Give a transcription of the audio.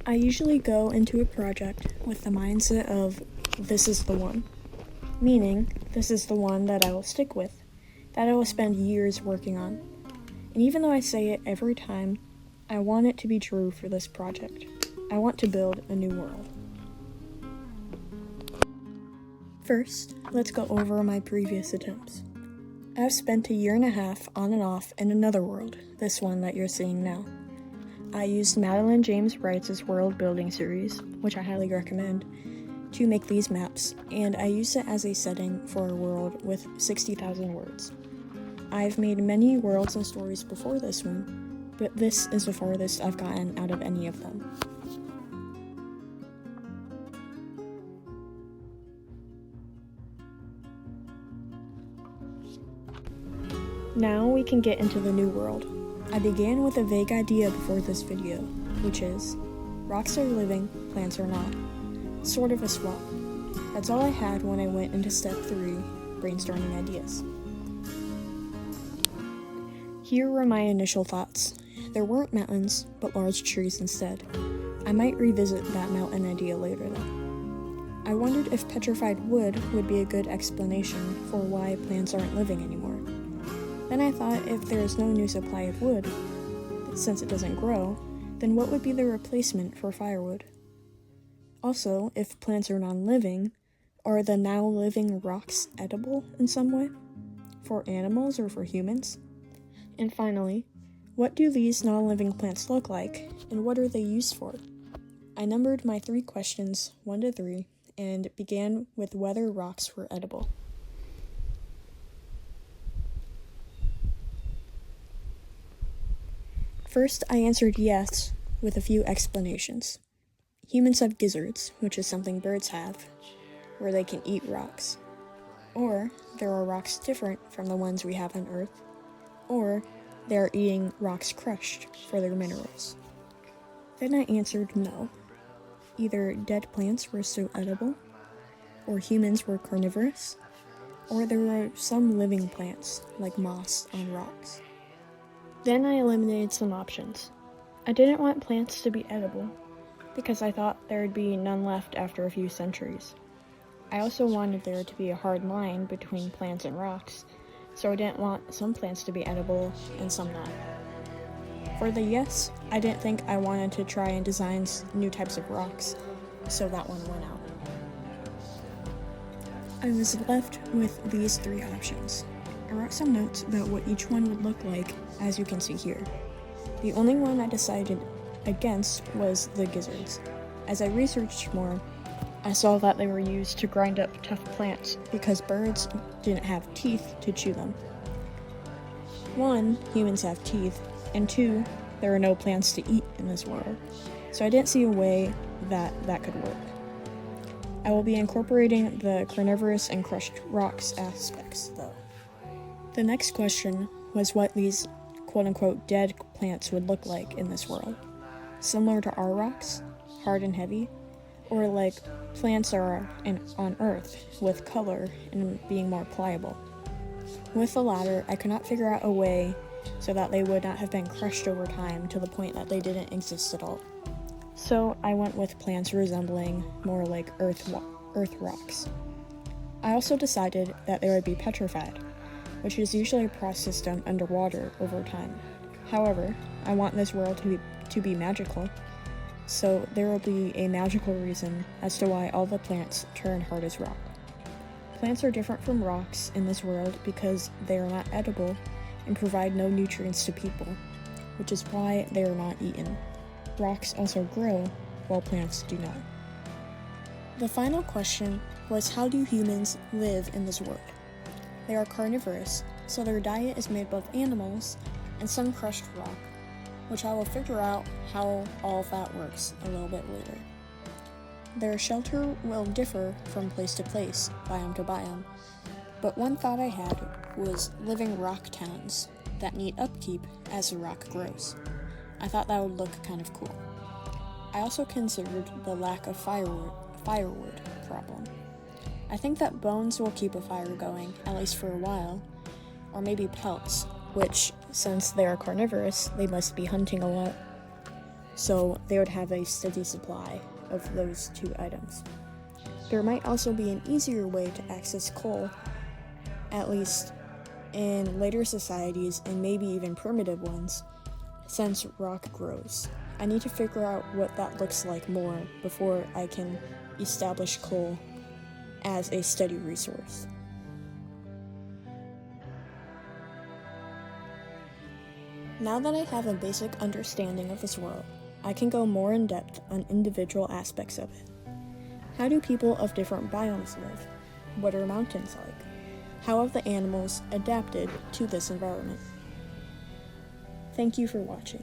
I usually go into a project with the mindset of, this is the one. Meaning, this is the one that I will stick with, that I will spend years working on. And even though I say it every time, I want it to be true for this project. I want to build a new world. First, let's go over my previous attempts. I've spent a year and a half on and off in another world, this one that you're seeing now. I used Madeline James Wright's Worldbuilding series, which I highly recommend, to make these maps, and I used it as a setting for a world with 60,000 words. I've made many worlds and stories before this one, but this is the farthest I've gotten out of any of them. Now we can get into the new world. I began with a vague idea before this video, which is, rocks are living, plants are not. Sort of a swap. That's all I had when I went into step 3, brainstorming ideas. Here were my initial thoughts. There weren't mountains, but large trees instead. I might revisit that mountain idea later though. I wondered if petrified wood would be a good explanation for why plants aren't living anymore. Then I thought if there is no new supply of wood, since it doesn't grow, then what would be the replacement for firewood? Also, if plants are non-living, are the now living rocks edible in some way? For animals or for humans? And finally, what do these non-living plants look like, and what are they used for? I numbered my 3 questions 1 to 3, and began with whether rocks were edible. First, I answered yes, with a few explanations. Humans have gizzards, which is something birds have, where they can eat rocks. Or, there are rocks different from the ones we have on Earth. Or, they are eating rocks crushed for their minerals. Then I answered no. Either dead plants were still edible, or humans were carnivorous, or there were some living plants, like moss, on rocks. Then I eliminated some options. I didn't want plants to be edible, because I thought there would be none left after a few centuries. I also wanted there to be a hard line between plants and rocks, so I didn't want some plants to be edible and some not. For the yes, I didn't think I wanted to try and design new types of rocks, so that one went out. I was left with these 3 options. I wrote some notes about what each one would look like, as you can see here. The only one I decided against was the gizzards. As I researched more, I saw that they were used to grind up tough plants because birds didn't have teeth to chew them. 1, humans have teeth, and 2, there are no plants to eat in this world, so I didn't see a way that could work. I will be incorporating the carnivorous and crushed rocks aspects, though. The next question was what these quote-unquote dead plants would look like in this world. Similar to our rocks, hard and heavy, or like plants are on Earth, with color and being more pliable. With the latter, I could not figure out a way so that they would not have been crushed over time to the point that they didn't exist at all. So I went with plants resembling more like earth rocks. I also decided that they would be petrified, which is usually a process done underwater over time. However, I want this world to be magical, so there will be a magical reason as to why all the plants turn hard as rock. Plants are different from rocks in this world because they are not edible and provide no nutrients to people, which is why they are not eaten. Rocks also grow, while plants do not. The final question was, how do humans live in this world? They are carnivorous, so their diet is made of animals and some crushed rock, which I will figure out how all of that works a little bit later. Their shelter will differ from place to place, biome to biome, but one thought I had was living rock towns that need upkeep as the rock grows. I thought that would look kind of cool. I also considered the lack of firewood problem. I think that bones will keep a fire going, at least for a while, or maybe pelts, which, since they are carnivorous, they must be hunting a lot. so they would have a steady supply of those two items. There might also be an easier way to access coal, at least in later societies and maybe even primitive ones, since rock grows. I need to figure out what that looks like more before I can establish coal as a steady resource. Now that I have a basic understanding of this world, I can go more in depth on individual aspects of it. How do people of different biomes live? What are mountains like? How have the animals adapted to this environment? Thank you for watching.